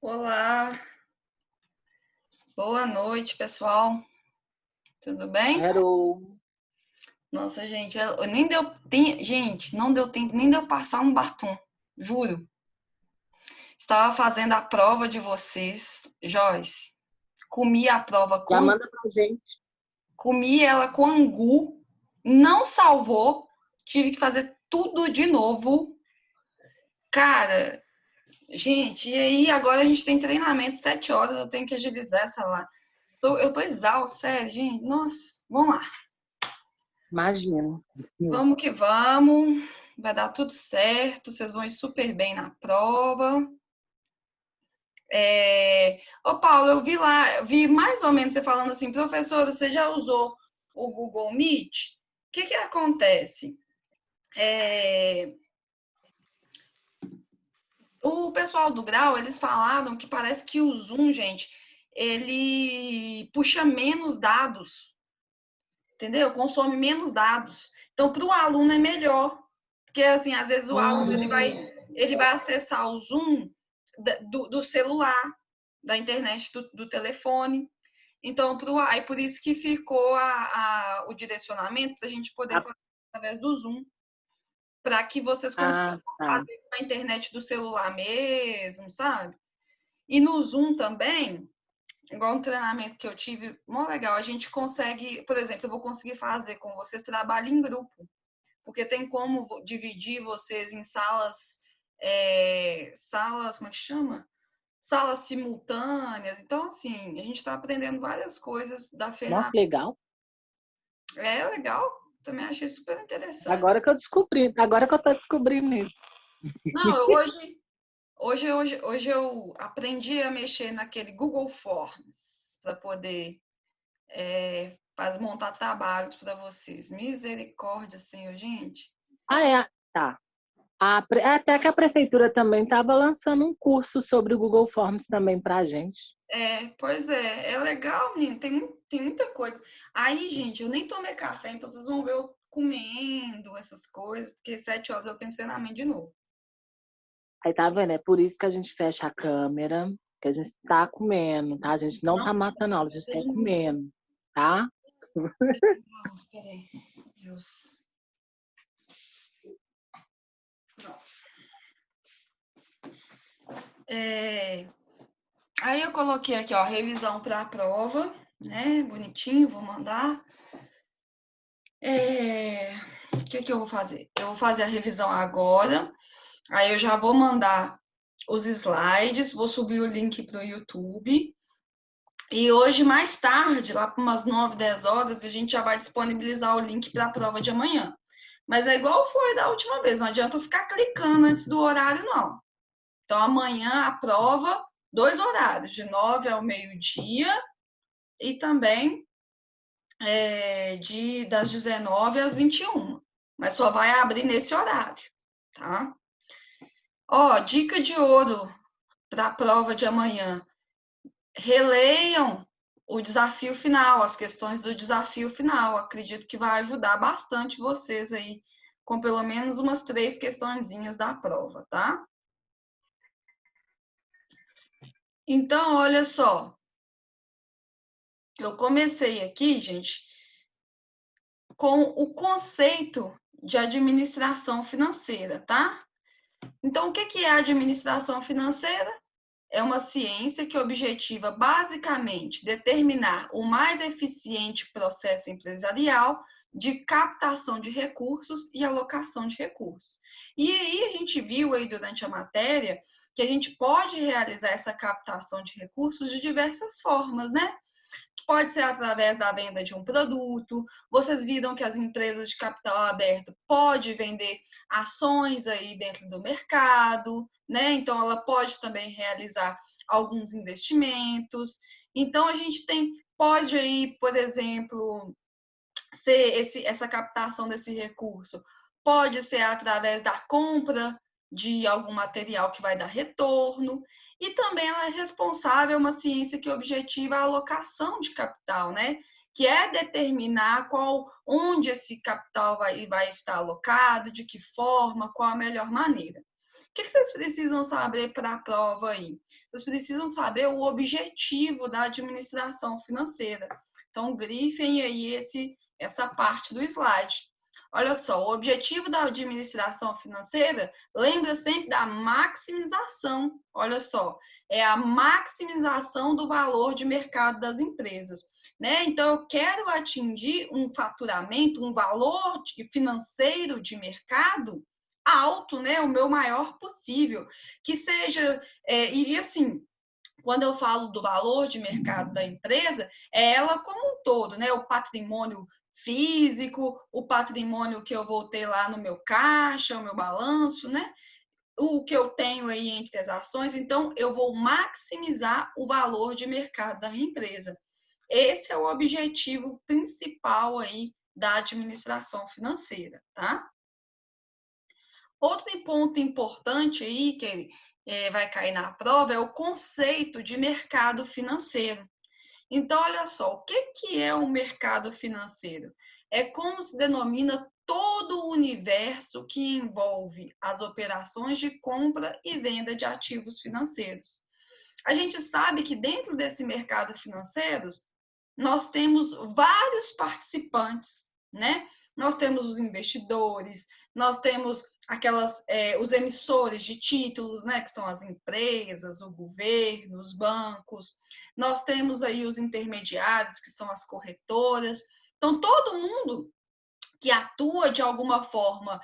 Olá, boa noite, pessoal. Tudo bem? Hello. Nossa, gente, eu nem deu, gente, não deu tempo nem de eu passar um batom, juro. Estava fazendo a prova de vocês, Joyce. Comi a prova Já com, manda pra gente. comi ela com angu, não salvou, tive que fazer tudo de novo. Cara, gente, e aí agora a gente tem treinamento 7 horas, eu tenho que agilizar essa lá. Eu tô exausta, sério, gente. Nossa, vamos lá. Imagino. Vamos que vamos, vai dar tudo certo, vocês vão ir super bem na prova. Ô Paulo, vi mais ou menos você falando assim, professora, você já usou o Google Meet? O que acontece? É, o pessoal do Grau, eles falaram que parece que o Zoom, gente, ele puxa menos dados, entendeu? Consome menos dados. Então, para o aluno é melhor. Porque, assim, às vezes o aluno ele vai acessar o Zoom do celular, da internet, do telefone. Então, aí por isso que ficou o direcionamento para a gente poder Ah, fazer através do Zoom, para que vocês consigam tá. fazer com a internet do celular mesmo, sabe? E no Zoom também, igual um treinamento que eu tive, mó legal, a gente consegue, por exemplo, eu vou conseguir fazer com vocês trabalho em grupo, porque tem como dividir vocês em salas, como é que chama? Salas simultâneas. Então, assim, a gente está aprendendo várias coisas da Nossa, ferramenta. que legal. É legal, também achei super interessante. Agora que eu descobri, agora que eu tô descobrindo isso. Não, hoje eu aprendi a mexer naquele Google Forms para poder montar trabalhos para vocês. Misericórdia, Senhor, gente. Ah, é? Tá. Até que a prefeitura também estava lançando um curso sobre o Google Forms também para a gente. Pois é legal, menino, tem muita coisa. Aí, gente, eu nem tomei café, então vocês vão ver eu comendo essas coisas, porque 7 horas eu tenho treinamento de novo. Aí tá vendo? É por isso que a gente fecha a câmera, que a gente tá comendo, tá? A gente não tá matando aula, a gente tá comendo, tá? Vamos, peraí. Deus. Pronto. Aí eu coloquei aqui, ó, revisão para a prova, né? Bonitinho, vou mandar. O que eu vou fazer? Eu vou fazer a revisão agora. Aí eu já vou mandar os slides, vou subir o link para o YouTube. E hoje, mais tarde, lá para umas 9, 10 horas, a gente já vai disponibilizar o link para a prova de amanhã. Mas é igual foi da última vez, não adianta eu ficar clicando antes do horário, não. Então, amanhã a prova, 2 horários, de 9 ao meio-dia e também das 19 às 21. Mas só vai abrir nesse horário, tá? Ó, dica de ouro para a prova de amanhã. Releiam o desafio final, as questões do desafio final. Acredito que vai ajudar bastante vocês aí, com pelo menos umas 3 questõezinhas da prova, tá? Então, olha só. Eu comecei aqui, gente, com o conceito de administração financeira, tá? Então, o que é administração financeira? É uma ciência que objetiva basicamente determinar o mais eficiente processo empresarial de captação de recursos e alocação de recursos. E aí a gente viu aí durante a matéria que a gente pode realizar essa captação de recursos de diversas formas, né? Pode ser através da venda de um produto. Vocês viram que as empresas de capital aberto podem vender ações aí dentro do mercado, né? Então, ela pode também realizar alguns investimentos. Então, a gente pode aí, por exemplo, ser essa captação desse recurso. Pode ser através da compra de algum material que vai dar retorno, e também ela é responsável, uma ciência que objetiva a alocação de capital, né? Que é determinar onde esse capital vai estar alocado, de que forma, qual a melhor maneira. que vocês precisam saber para a prova aí? Vocês precisam saber o objetivo da administração financeira. Então, grifem aí essa parte do slide. Olha só, o objetivo da administração financeira lembra sempre da maximização. Olha só, é a maximização do valor de mercado das empresas, né? Então, eu quero atingir um faturamento, um valor financeiro de mercado alto, né? O meu maior possível, que seja, e assim, quando eu falo do valor de mercado da empresa, é ela como um todo, né? O patrimônio físico, o patrimônio que eu vou ter lá no meu caixa, o meu balanço, né? O que eu tenho aí entre as ações, então eu vou maximizar o valor de mercado da minha empresa. Esse é o objetivo principal aí da administração financeira, tá? Outro ponto importante aí que vai cair na prova é o conceito de mercado financeiro. Então, olha só, o que é o mercado financeiro? É como se denomina todo o universo que envolve as operações de compra e venda de ativos financeiros. A gente sabe que dentro desse mercado financeiro, nós temos vários participantes, né? Nós temos os investidores, nós temos os emissores de títulos, né? Que são as empresas, o governo, os bancos. Nós temos aí os intermediários, que são as corretoras. Então, todo mundo que atua de alguma forma,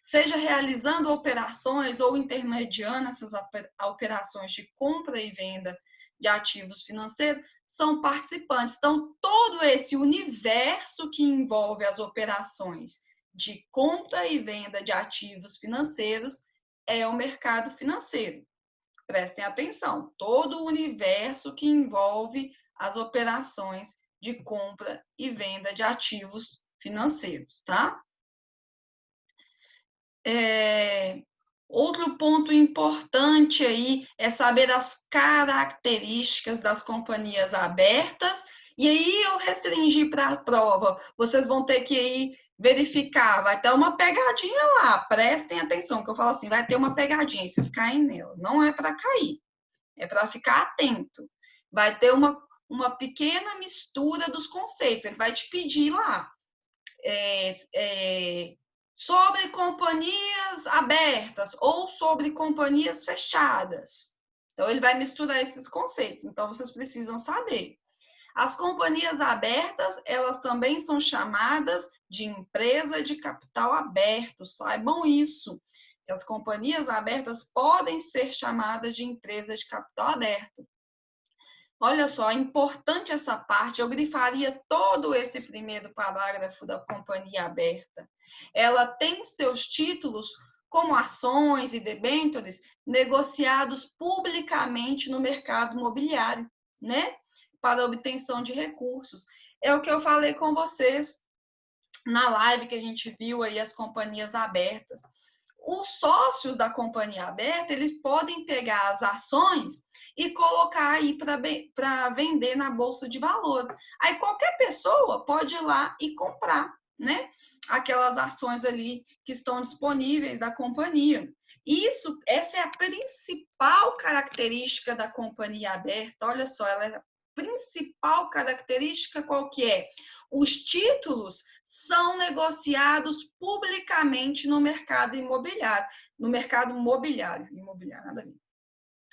seja realizando operações ou intermediando essas operações de compra e venda de ativos financeiros, são participantes. Então, todo esse universo que envolve as operações de compra e venda de ativos financeiros é o mercado financeiro. Prestem atenção, todo o universo que envolve as operações de compra e venda de ativos financeiros, tá? Outro ponto importante aí é saber as características das companhias abertas, e aí eu restringi para a prova. Vocês vão ter que aí verificar, vai ter uma pegadinha lá, prestem atenção, que eu falo assim, vai ter uma pegadinha, e vocês caem nela. Não é para cair, é para ficar atento. Vai ter uma pequena mistura dos conceitos, ele vai te pedir lá. Sobre companhias abertas ou sobre companhias fechadas. Então, ele vai misturar esses conceitos. Então, vocês precisam saber. As companhias abertas, elas também são chamadas de empresa de capital aberto. Saibam isso, que as companhias abertas podem ser chamadas de empresa de capital aberto. Olha só, é importante essa parte, eu grifaria todo esse primeiro parágrafo da companhia aberta. Ela tem seus títulos como ações e debêntures negociados publicamente no mercado imobiliário, né? Para obtenção de recursos. É o que eu falei com vocês na live que a gente viu aí as companhias abertas. Os sócios da companhia aberta, eles podem pegar as ações e colocar aí para vender na bolsa de valores. Aí qualquer pessoa pode ir lá e comprar, né? Aquelas ações ali que estão disponíveis da companhia. Essa é a principal característica da companhia aberta. Olha só, ela é a principal característica qual que é? Os títulos são negociados publicamente no mercado imobiliário. No mercado mobiliário. Imobiliário, nada a ver.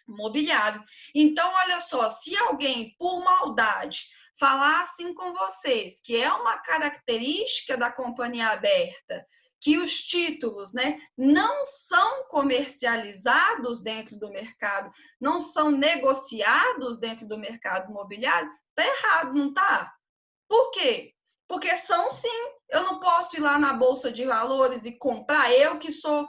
Mobiliário. Então, olha só, se alguém, por maldade, falar assim com vocês, que é uma característica da companhia aberta, que os títulos, né, não são comercializados dentro do mercado, não são negociados dentro do mercado imobiliário, tá errado, não tá? Por quê? Porque são sim. Eu não posso ir lá na Bolsa de Valores e comprar. Eu que sou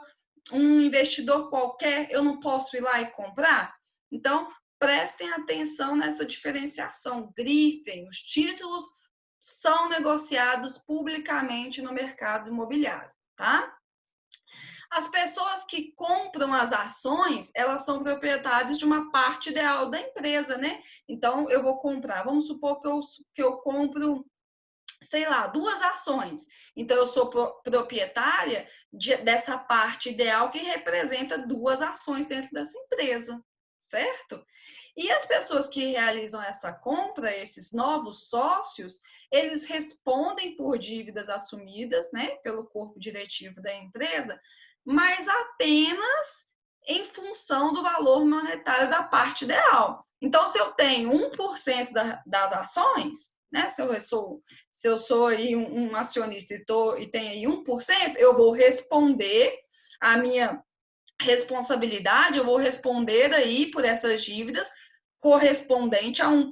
um investidor qualquer, eu não posso ir lá e comprar? Então, prestem atenção nessa diferenciação. Grifem, os títulos são negociados publicamente no mercado imobiliário, tá? As pessoas que compram as ações, elas são proprietárias de uma parte ideal da empresa, né? Então, eu vou comprar, vamos supor que eu compro sei lá, 2 ações. Então, eu sou proprietária dessa parte ideal que representa 2 ações dentro dessa empresa, certo? E as pessoas que realizam essa compra, esses novos sócios, eles respondem por dívidas assumidas, né, pelo corpo diretivo da empresa, mas apenas em função do valor monetário da parte ideal. Então, se eu tenho 1% das ações, né, se eu sou aí um acionista e tenho aí 1%, eu vou responder a minha responsabilidade, eu vou responder aí por essas dívidas correspondente a 1%,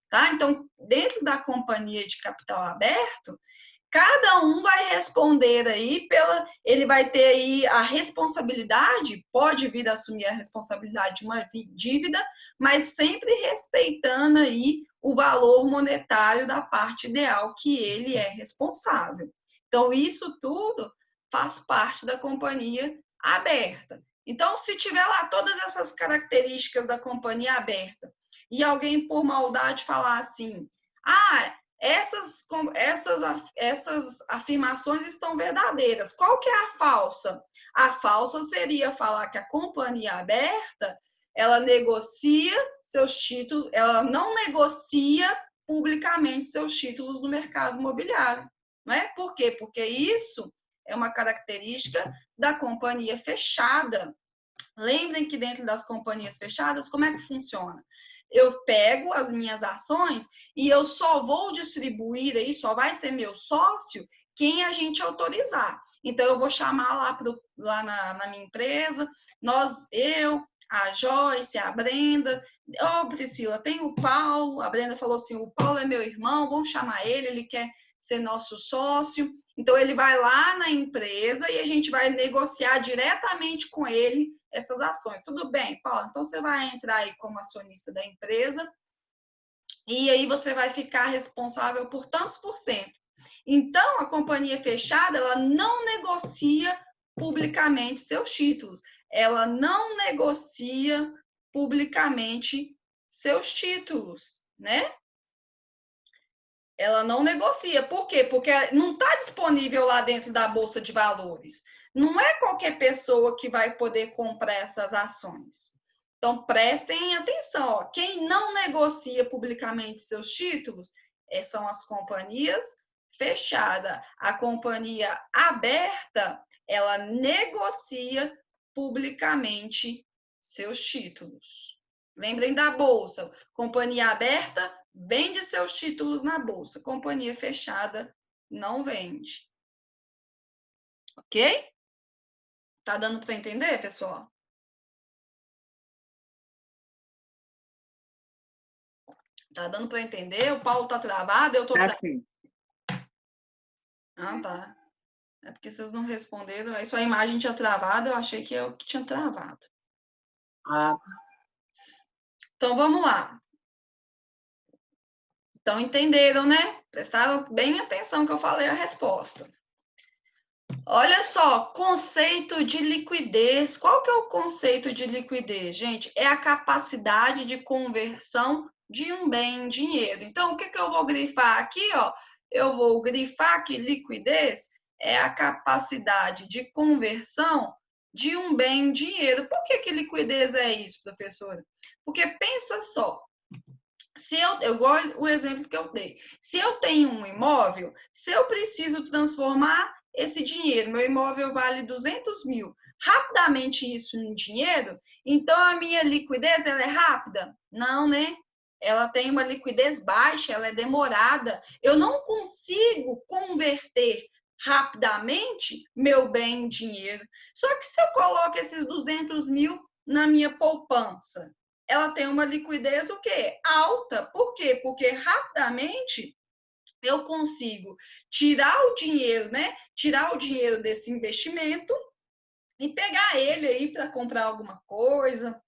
tá? Então, dentro da companhia de capital aberto, cada um vai responder aí ele vai ter aí a responsabilidade, pode vir a assumir a responsabilidade de uma dívida, mas sempre respeitando aí o valor monetário da parte ideal que ele é responsável. Então, isso tudo faz parte da companhia aberta. Então, se tiver lá todas essas características da companhia aberta e alguém por maldade falar assim, essas afirmações estão verdadeiras. Qual que é a falsa? A falsa seria falar que a companhia aberta, ela negocia seus títulos, ela não negocia publicamente seus títulos no mercado imobiliário. Não é? Por quê? Porque isso é uma característica da companhia fechada. Lembrem que dentro das companhias fechadas, como é que funciona? Eu pego as minhas ações e eu só vou distribuir aí, só vai ser meu sócio quem a gente autorizar. Então, eu vou chamar lá na minha empresa, eu, a Joyce, a Brenda, Priscila, tem o Paulo, a Brenda falou assim, o Paulo é meu irmão, vamos chamar ele quer ser nosso sócio. Então, ele vai lá na empresa e a gente vai negociar diretamente com ele essas ações. Tudo bem, Paulo, então você vai entrar aí como acionista da empresa e aí você vai ficar responsável por tantos por cento. Então, a companhia fechada, ela não negocia publicamente seus títulos. Ela não negocia publicamente seus títulos, né? Ela não negocia. Por quê? Porque não está disponível lá dentro da Bolsa de Valores. Não é qualquer pessoa que vai poder comprar essas ações. Então, prestem atenção. Ó. Quem não negocia publicamente seus títulos são as companhias fechadas. A companhia aberta, ela negocia publicamente seus títulos. Lembrem da Bolsa. Companhia aberta vende seus títulos na bolsa. Companhia fechada não vende. Ok? Tá dando para entender, pessoal? Tá dando para entender? O Paulo tá travado, eu tô travado. Assim. Ah, tá. É porque vocês não responderam. Aí sua imagem tinha travado, eu achei que eu que tinha travado. Ah. Então vamos lá. Então entenderam, né? Prestaram bem atenção que eu falei a resposta. Olha só, conceito de liquidez. Qual que é o conceito de liquidez, gente? É a capacidade de conversão de um bem em dinheiro. Então, o que eu vou grifar aqui, ó? Eu vou grifar que liquidez é a capacidade de conversão de um bem em dinheiro. Por que liquidez é isso, professora? Porque pensa só, se eu gosto o exemplo que eu dei. Se eu tenho um imóvel, se eu preciso transformar esse dinheiro, meu imóvel vale 200 mil, rapidamente isso em dinheiro, então a minha liquidez ela é rápida? Não, né? Ela tem uma liquidez baixa, ela é demorada. Eu não consigo converter rapidamente meu bem em dinheiro. Só que se eu coloco esses 200 mil na minha poupança, ela tem uma liquidez o quê? Alta. Por quê? Porque rapidamente eu consigo tirar o dinheiro, né? Tirar o dinheiro desse investimento e pegar ele aí para comprar alguma coisa,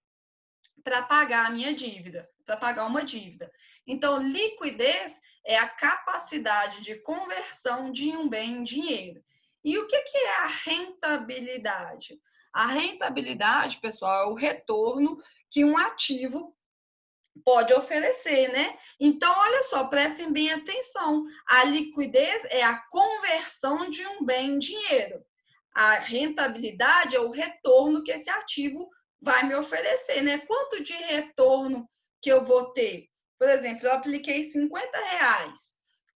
para pagar a minha dívida, para pagar uma dívida. Então, liquidez é a capacidade de conversão de um bem em dinheiro. E o que é a rentabilidade? A rentabilidade, pessoal, é o retorno que um ativo pode oferecer, né? Então, olha só, prestem bem atenção. A liquidez é a conversão de um bem em dinheiro. A rentabilidade é o retorno que esse ativo vai me oferecer, né? Quanto de retorno que eu vou ter? Por exemplo, eu apliquei R$ 50.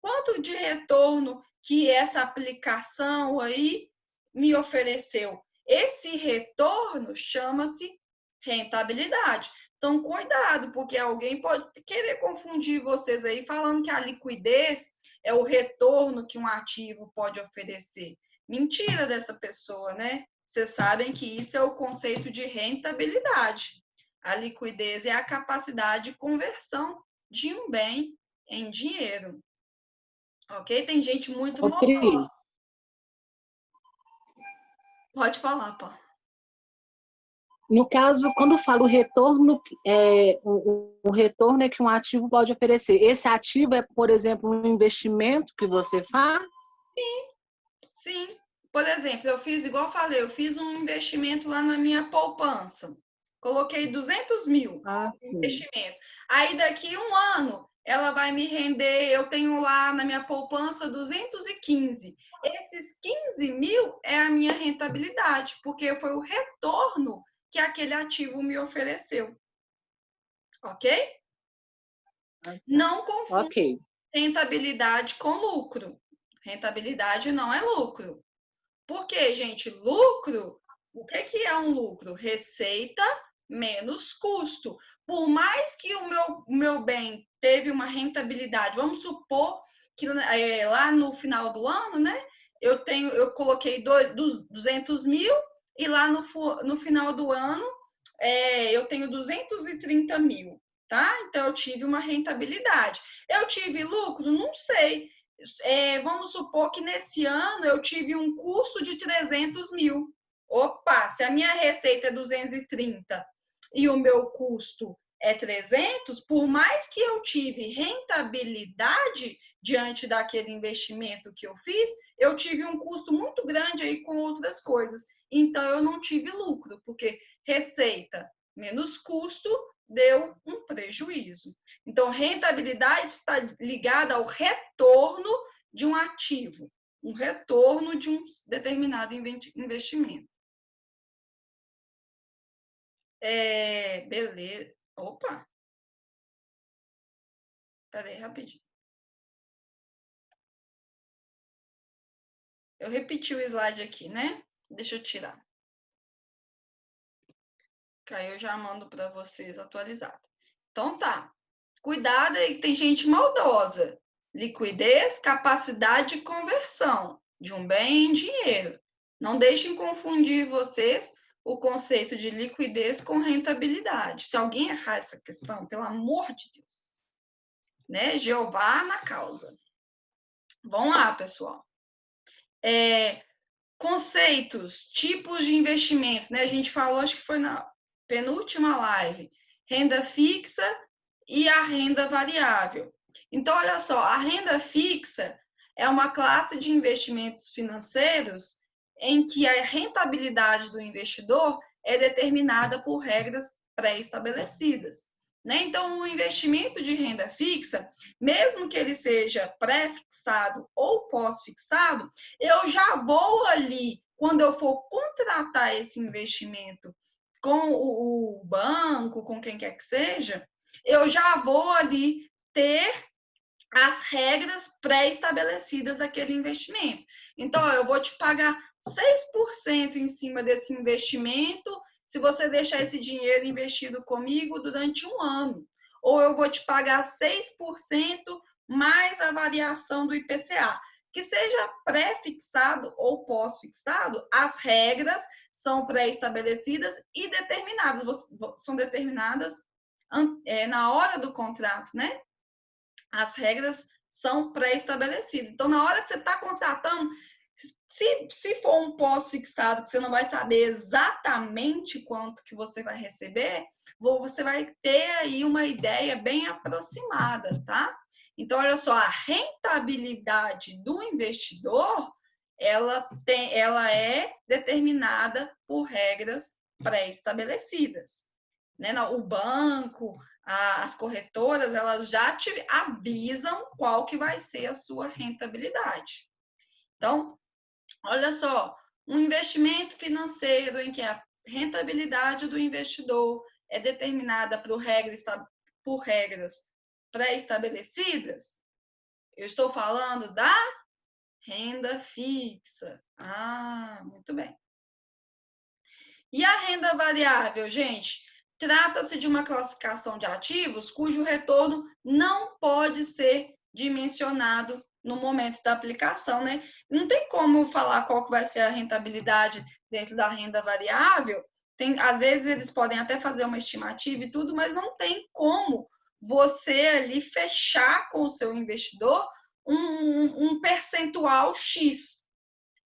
Quanto de retorno que essa aplicação aí me ofereceu? Esse retorno chama-se rentabilidade. Então, cuidado, porque alguém pode querer confundir vocês aí falando que a liquidez é o retorno que um ativo pode oferecer. Mentira dessa pessoa, né? Vocês sabem que isso é o conceito de rentabilidade. A liquidez é a capacidade de conversão de um bem em dinheiro. Ok? Tem gente muito Ô, Cris, maldosa. Pode falar, pá. no caso, quando eu falo retorno, o retorno é que um ativo pode oferecer. Esse ativo é, por exemplo, um investimento que você faz? Sim. Por exemplo, eu fiz, igual eu falei, eu fiz um investimento lá na minha poupança. Coloquei 200 mil em Sim. investimento. Aí, daqui um ano, ela vai me render, eu tenho lá na minha poupança 215. Esses 15 mil é a minha rentabilidade, porque foi o retorno que aquele ativo me ofereceu. Ok? Não confunda Ok. rentabilidade com lucro. Rentabilidade não é lucro. Porque, gente, lucro, o que é um lucro? Receita menos custo. Por mais que o meu bem teve uma rentabilidade, vamos supor que lá no final do ano, né? Eu coloquei 200 mil e lá no final do ano eu tenho 230 mil, tá? Então eu tive uma rentabilidade. Eu tive lucro? Não sei. Vamos supor que nesse ano eu tive um custo de 300 mil. Opa, se a minha receita é 230 e o meu custo é 300, por mais que eu tive rentabilidade diante daquele investimento que eu fiz, eu tive um custo muito grande aí com outras coisas. Então eu não tive lucro, porque receita menos custo deu um prejuízo. Então, rentabilidade está ligada ao retorno de um ativo, um retorno de um determinado investimento. Beleza. Opa! Peraí, rapidinho. Eu repeti o slide aqui, né? Deixa eu tirar. Que aí eu já mando para vocês atualizado. Então tá. Cuidado aí que tem gente maldosa. Liquidez, capacidade de conversão de um bem em dinheiro. Não deixem confundir vocês o conceito de liquidez com rentabilidade. Se alguém errar essa questão, pelo amor de Deus, né? Jeová na causa. Vamos lá, pessoal. Conceitos, tipos de investimento, né? A gente falou, acho que foi na penúltima live, renda fixa e a renda variável. Então, olha só, a renda fixa é uma classe de investimentos financeiros em que a rentabilidade do investidor é determinada por regras pré-estabelecidas. Né? Então, o investimento de renda fixa, mesmo que ele seja pré-fixado ou pós-fixado, eu já vou ali, quando eu for contratar esse investimento com o banco, com quem quer que seja, eu já vou ali ter as regras pré-estabelecidas daquele investimento. Então, eu vou te pagar 6% em cima desse investimento se você deixar esse dinheiro investido comigo durante um ano. Ou eu vou te pagar 6% mais a variação do IPCA. Que seja pré-fixado ou pós-fixado, as regras são pré-estabelecidas e determinadas. São determinadas na hora do contrato, né? As regras são pré-estabelecidas. Então, na hora que você está contratando, se for um pós-fixado, que você não vai saber exatamente quanto que você vai receber, você vai ter aí uma ideia bem aproximada, tá? Então, olha só, a rentabilidade do investidor, ela é determinada por regras pré-estabelecidas. né, o banco, as corretoras, elas já te avisam qual que vai ser a sua rentabilidade. Então, olha só, um investimento financeiro em que a rentabilidade do investidor é determinada por regras pré-estabelecidas, eu estou falando da renda fixa. Ah, muito bem. E a renda variável, gente? Trata-se de uma classificação de ativos cujo retorno não pode ser dimensionado no momento da aplicação, né? Não tem como falar qual que vai ser a rentabilidade dentro da renda variável. Às vezes eles podem até fazer uma estimativa e tudo, mas não tem como você ali fechar com o seu investidor um percentual X.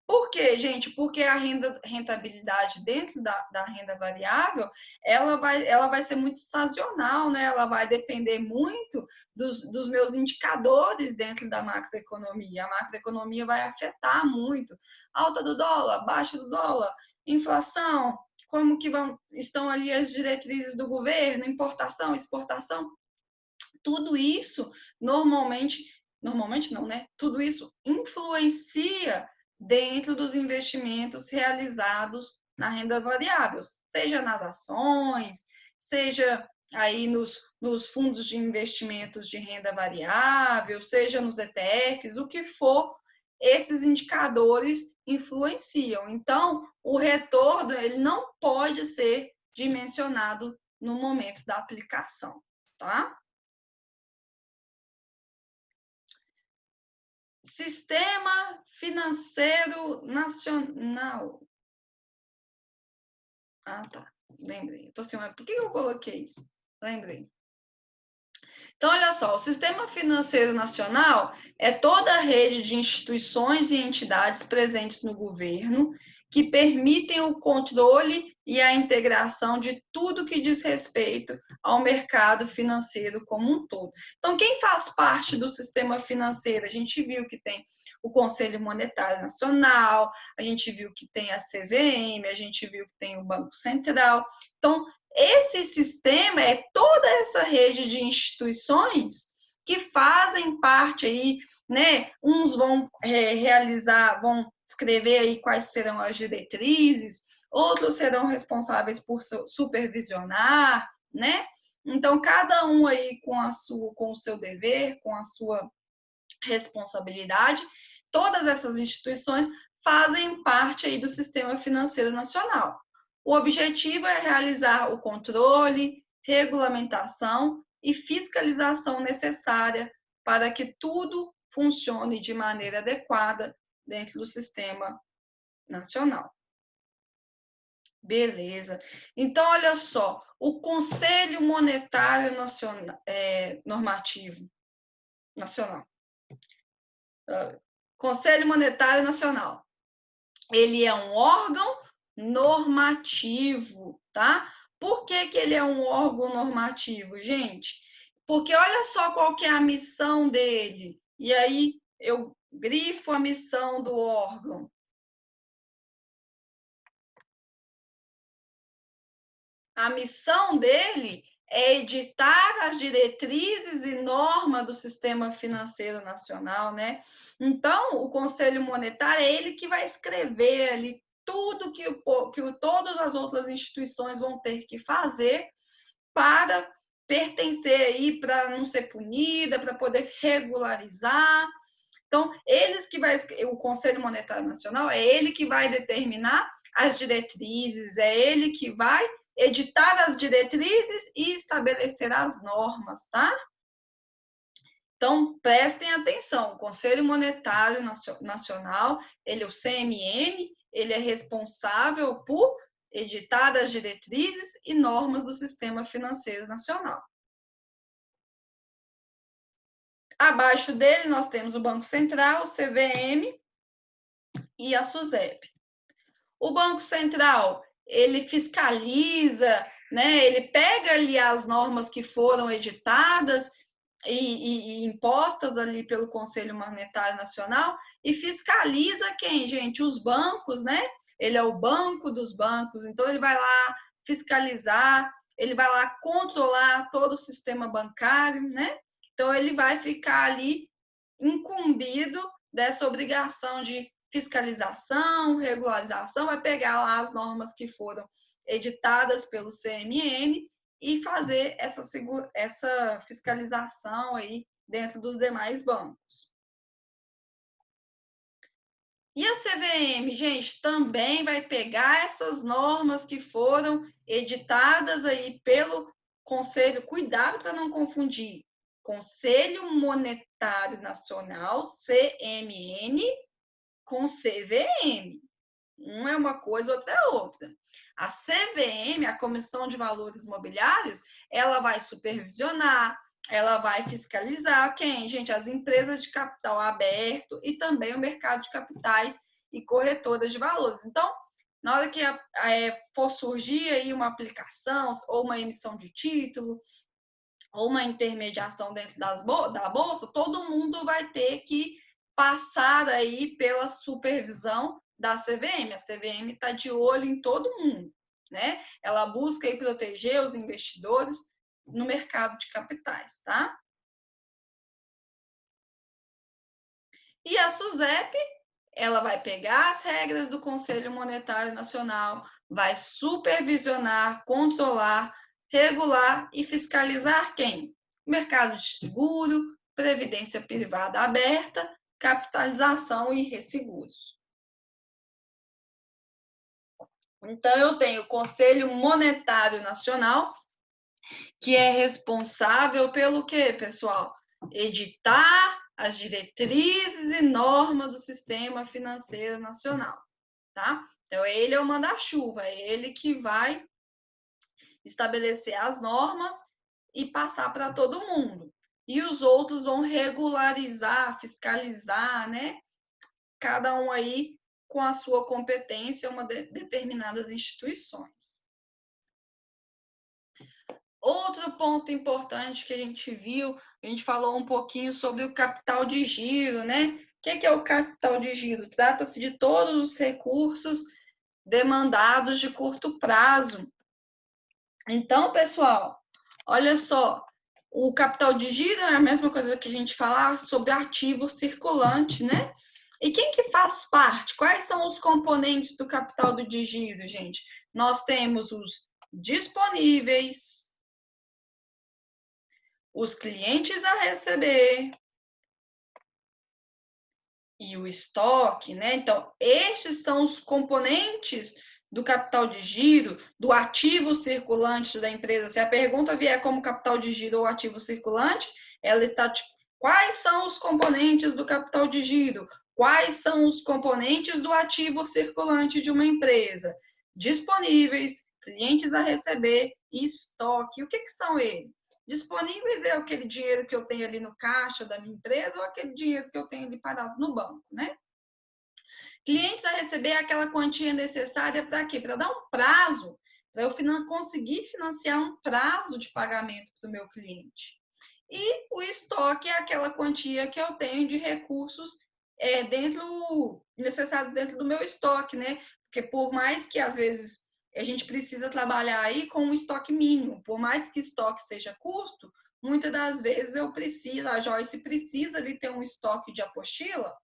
Por quê, gente? Porque a rentabilidade dentro da renda variável, ela vai ser muito sazonal, né? Ela vai depender muito dos meus indicadores dentro da macroeconomia. A macroeconomia vai afetar muito. Alta do dólar, baixa do dólar, inflação, como que estão ali as diretrizes do governo, importação, exportação. Tudo isso, normalmente não, né? Tudo isso influencia dentro dos investimentos realizados na renda variável, seja nas ações, seja aí nos fundos de investimentos de renda variável, seja nos ETFs, o que for, esses indicadores influenciam. Então, o retorno ele não pode ser dimensionado no momento da aplicação, tá? Sistema Financeiro Nacional. Ah, tá. Lembrei. Tô assim, mas por que eu coloquei isso? Lembrei. Então, olha só, o Sistema Financeiro Nacional é toda a rede de instituições e entidades presentes no governo que permitem o controle e a integração de tudo que diz respeito ao mercado financeiro como um todo. Então, quem faz parte do sistema financeiro? A gente viu que tem o Conselho Monetário Nacional, a gente viu que tem a CVM, a gente viu que tem o Banco Central. Então, esse sistema é toda essa rede de instituições que fazem parte aí, né? Uns vão vão escrever aí quais serão as diretrizes, outros serão responsáveis por supervisionar, né? Então, cada um aí com o seu dever, com a sua responsabilidade, todas essas instituições fazem parte aí do sistema financeiro nacional. O objetivo é realizar o controle, regulamentação e fiscalização necessária para que tudo funcione de maneira adequada dentro do sistema nacional. Beleza. Então, olha só, o Conselho Monetário Normativo Nacional. Conselho Monetário Nacional. Ele é um órgão normativo, tá? Por que ele é um órgão normativo, gente? Porque olha só qual que é a missão dele. E aí eu grifo a missão do órgão. A missão dele é editar as diretrizes e normas do sistema financeiro nacional, né? Então, o Conselho Monetário é ele que vai escrever ali tudo que todas as outras instituições vão ter que fazer para pertencer aí, para não ser punida, para poder regularizar. Então, o Conselho Monetário Nacional é ele que vai determinar as diretrizes, é ele que vai editar as diretrizes e estabelecer as normas, tá? Então, prestem atenção, o Conselho Monetário Nacional, ele é o CMN, ele é responsável por editar as diretrizes e normas do Sistema Financeiro Nacional. Abaixo dele, nós temos o Banco Central, o CVM e a SUSEP. O Banco Central, ele fiscaliza, né? Ele pega ali as normas que foram editadas e impostas ali pelo Conselho Monetário Nacional e fiscaliza quem, gente? Os bancos, né? Ele é o banco dos bancos, então ele vai lá fiscalizar ele vai lá controlar todo o sistema bancário, né? Então, ele vai ficar ali incumbido dessa obrigação de fiscalização, regularização, vai pegar lá as normas que foram editadas pelo CMN e fazer essa fiscalização aí dentro dos demais bancos. E a CVM, gente, também vai pegar essas normas que foram editadas aí pelo Conselho, cuidado para não confundir, Conselho Monetário Nacional, CMN, com CVM. Uma é uma coisa, outra é outra. A CVM, a Comissão de Valores Mobiliários, ela vai supervisionar, ela vai fiscalizar quem? Gente, as empresas de capital aberto e também o mercado de capitais e corretoras de valores. Então, na hora que for surgir aí uma aplicação ou uma emissão de título ou uma intermediação dentro da bolsa, todo mundo vai ter que passar aí pela supervisão da CVM. A CVM está de olho em todo mundo, né? Ela busca aí proteger os investidores no mercado de capitais, tá? E a SUSEP, ela vai pegar as regras do Conselho Monetário Nacional, vai supervisionar, controlar, regular e fiscalizar quem? Mercado de seguro, previdência privada aberta, capitalização e resseguros. Então, eu tenho o Conselho Monetário Nacional, que é responsável pelo quê, pessoal? Editar as diretrizes e normas do sistema financeiro nacional, tá? Então, ele é o manda-chuva, é ele que vai estabelecer as normas e passar para todo mundo. E os outros vão regularizar, fiscalizar, né? Cada um aí com a sua competência, uma determinadas instituições. Outro ponto importante que a gente viu, a gente falou um pouquinho sobre o capital de giro, né? O que é o capital de giro? Trata-se de todos os recursos demandados de curto prazo. Então, pessoal, olha só, o capital de giro é a mesma coisa que a gente falar sobre ativo circulante, né? E quem que faz parte? Quais são os componentes do capital de giro, gente? Nós temos os disponíveis, os clientes a receber e o estoque, né? Então, estes são os componentes do capital de giro, do ativo circulante da empresa. Se a pergunta vier como capital de giro ou ativo circulante, ela está tipo, quais são os componentes do capital de giro? Quais são os componentes do ativo circulante de uma empresa? Disponíveis, clientes a receber e estoque. O que são eles? Disponíveis é aquele dinheiro que eu tenho ali no caixa da minha empresa ou aquele dinheiro que eu tenho ali parado no banco, né? Clientes a receber aquela quantia necessária para quê? Para dar um prazo, para eu conseguir financiar um prazo de pagamento para o meu cliente. E o estoque é aquela quantia que eu tenho de recursos necessário dentro do meu estoque, né? Porque por mais que às vezes a gente precisa trabalhar aí com um estoque mínimo, por mais que estoque seja custo, muitas das vezes a Joyce precisa ali ter um estoque de apostila,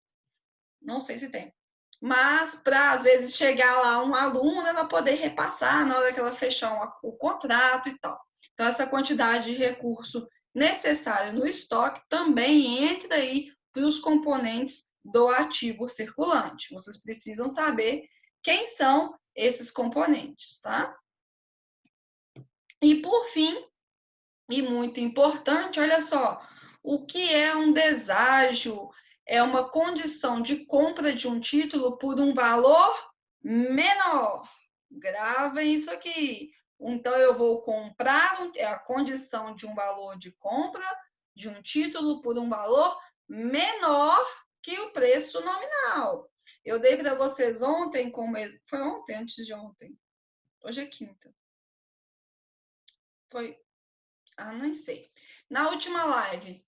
não sei se tem, mas para às vezes chegar lá um aluno, ela poder repassar na hora que ela fechar o contrato e tal. Então, essa quantidade de recurso necessário no estoque também entra aí para os componentes do ativo circulante. Vocês precisam saber quem são esses componentes, tá? E por fim, e muito importante, olha só, o que é um deságio? É uma condição de compra de um título por um valor menor. Gravem isso aqui. Então, eu vou comprar, é a condição de um valor de compra de um título por um valor menor que o preço nominal. Eu dei para vocês ontem, foi ontem, antes de ontem. Hoje é quinta. Foi, não sei. Na última live,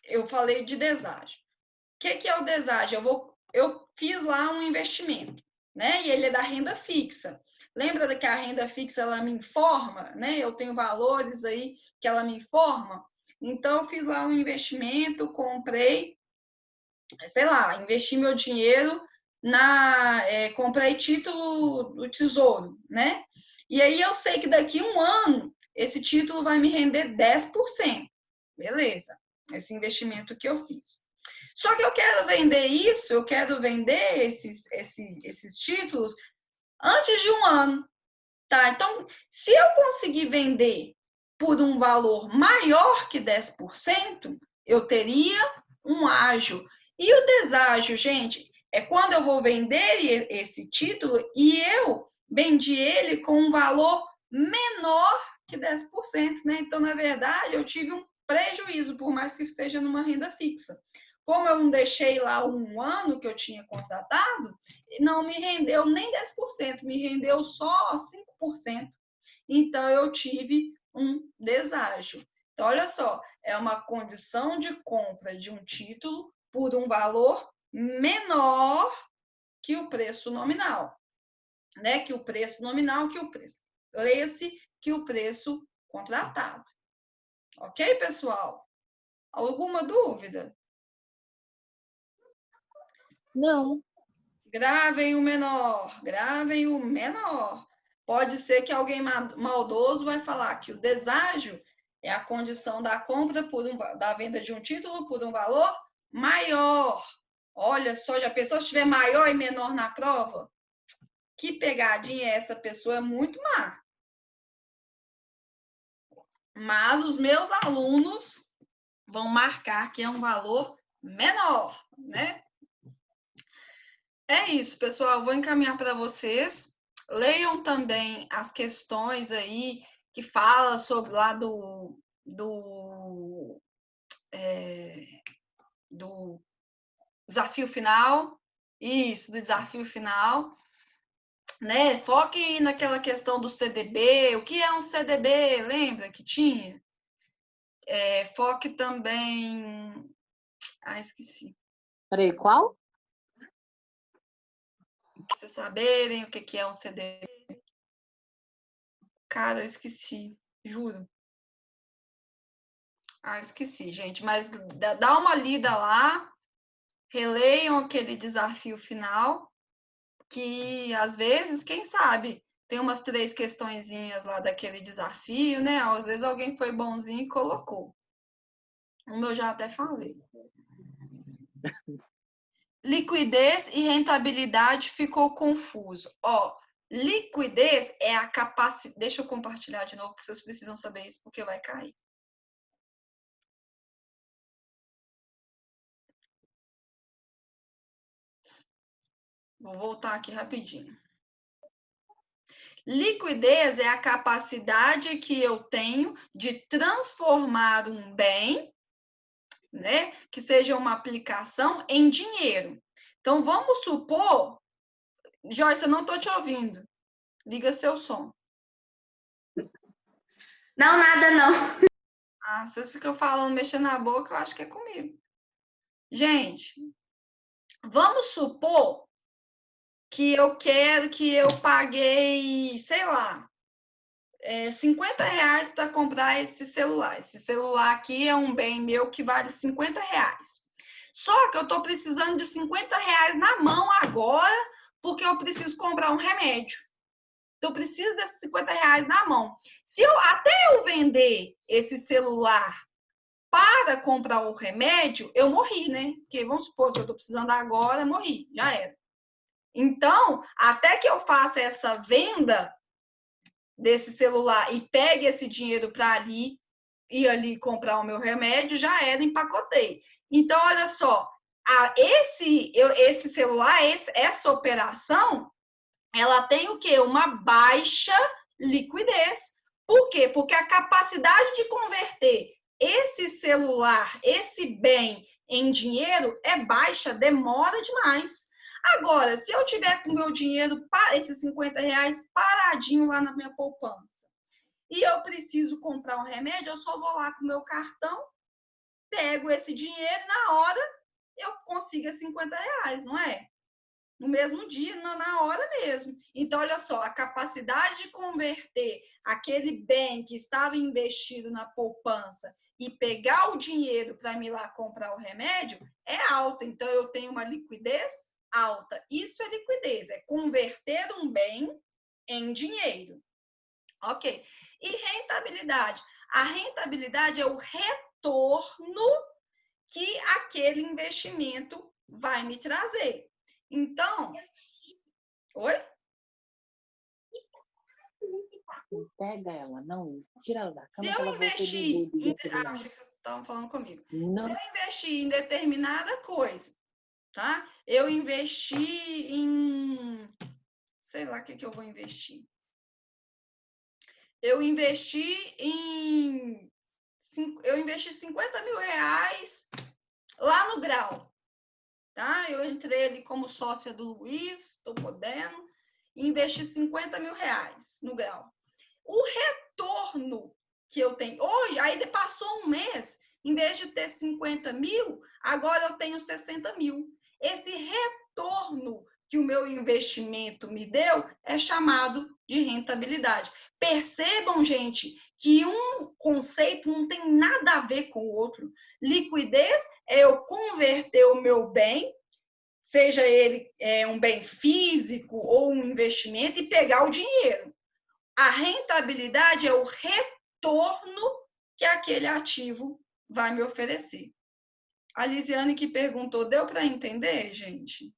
eu falei de deságio. O que é o deságio? Eu fiz lá um investimento, né? E ele é da renda fixa. Lembra que a renda fixa, ela me informa, né? Eu tenho valores aí que ela me informa. Então, eu fiz lá um investimento, comprei, sei lá, investi meu dinheiro comprei título do Tesouro, né? E aí eu sei que daqui a um ano esse título vai me render 10%. Beleza, esse investimento que eu fiz. Só que eu quero vender isso, eu quero vender esses títulos antes de um ano, tá? Então, se eu conseguir vender por um valor maior que 10%, eu teria um ágio. E o deságio, gente, é quando eu vou vender esse título e eu vendi ele com um valor menor que 10%, né? Então, na verdade, eu tive um prejuízo, por mais que seja numa renda fixa. Como eu não deixei lá um ano que eu tinha contratado, não me rendeu nem 10%, me rendeu só 5%. Então, eu tive um deságio. Então, olha só, é uma condição de compra de um título por um valor menor que o preço nominal, né? Que o preço nominal, que o preço que o preço contratado. Ok, pessoal? Alguma dúvida? Não. Gravem o menor, gravem o menor. Pode ser que alguém maldoso vai falar que o deságio é a condição da compra da venda de um título por um valor maior. Olha só, já pensou se tiver maior e menor na prova? Que pegadinha é essa? Pessoa é muito má. Mas os meus alunos vão marcar que é um valor menor, né? É isso, pessoal. Vou encaminhar para vocês. Leiam também as questões aí que fala sobre lá do desafio final. Isso, do desafio final. Né? Foque naquela questão do CDB. O que é um CDB? Lembra que tinha? Foque também. Ah, esqueci. Peraí, qual? Pra vocês saberem o que é um CDB. Cara, eu esqueci, juro. Ah, esqueci, gente. Mas dá uma lida lá, releiam aquele desafio final, que às vezes, quem sabe, tem umas 3 questõezinhas lá daquele desafio, né? Às vezes alguém foi bonzinho e colocou. O meu já até falei. Liquidez e rentabilidade ficou confuso. Ó, liquidez é a capacidade. Deixa eu compartilhar de novo, porque vocês precisam saber isso, porque vai cair. Vou voltar aqui rapidinho. Liquidez é a capacidade que eu tenho de transformar um bem, né, que seja uma aplicação, em dinheiro. Então, vamos supor, Joyce, eu não estou te ouvindo. Liga seu som. Não, nada não. Ah, vocês ficam falando, mexendo na boca, eu acho que é comigo. Gente, vamos supor que eu paguei, sei lá, R$ 50 para comprar esse celular. Esse celular aqui é um bem meu que vale R$ 50. Só que eu estou precisando de R$ 50 na mão agora, porque eu preciso comprar um remédio. Então, eu preciso desses R$ 50 na mão. Se até eu vender esse celular para comprar o remédio, eu morri, né? Porque vamos supor, se eu estou precisando agora, morri, já era. Então, até que eu faça essa venda desse celular e pegue esse dinheiro para ir ali comprar o meu remédio, já era, empacotei. Então, olha só, esse celular, essa operação, ela tem o quê? Uma baixa liquidez. Por quê? Porque a capacidade de converter esse celular, esse bem em dinheiro é baixa, demora demais. Agora, se eu tiver com o meu dinheiro, esses R$ 50 paradinho lá na minha poupança, e eu preciso comprar um remédio, eu só vou lá com o meu cartão, pego esse dinheiro e na hora eu consigo R$ 50, não é? no mesmo dia, na hora mesmo. Então, olha só, a capacidade de converter aquele bem que estava investido na poupança e pegar o dinheiro para me ir lá comprar o remédio é alta. Então, eu tenho uma liquidez alta. Isso é liquidez, é converter um bem em dinheiro. Ok. E rentabilidade? A rentabilidade é o retorno que aquele investimento vai me trazer. Então, oi? Pega ela, não, tira ela da cama Se que eu ela vai ter investir do achei que vocês estavam falando comigo. Não. Se eu investir em determinada coisa, tá? Eu investi em, sei lá o que eu vou investir. Eu investi 50 mil reais lá no Grau, tá? Eu entrei ali como sócia do Luiz, estou podendo, e investi 50 mil reais no Grau. O retorno que eu tenho hoje, aí passou um mês, em vez de ter 50 mil, agora eu tenho 60 mil. Esse retorno que o meu investimento me deu é chamado de rentabilidade. Percebam, gente, que um conceito não tem nada a ver com o outro. Liquidez é eu converter o meu bem, seja ele um bem físico ou um investimento, e pegar o dinheiro. A rentabilidade é o retorno que aquele ativo vai me oferecer. A Lisiane que perguntou, deu para entender, gente?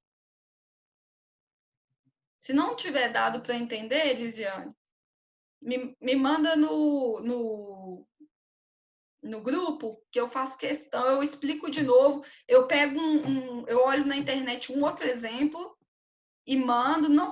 Se não tiver dado para entender, Lisiane, me manda no grupo, que eu faço questão, eu explico de novo, eu pego eu olho na internet um outro exemplo e mando, não